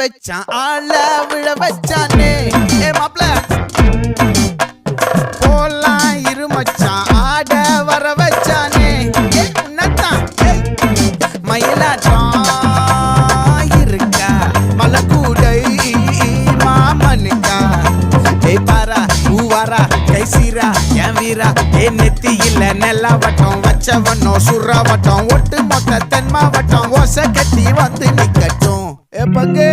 வச்சான் ஆள விழ வச்சானே ஏ மாப்ள போலாம் இருமச்சான் ஆட வர வச்சானே ஏ உன்னதான் மயிலாட்டம் இருக்கா மலக்கூடை மாமனுக்கா ஏ பாரா ஊவாரா கைசீரா என் வீரா ஏ நெத்தி இல்ல நெல்லாவட்டம் வச்சவனும் சுறாவட்டம் ஒட்டு மொத்த தென் மாவட்டம் ஓசை கட்டி வந்து நிக்கட்டும் ஏ பங்கே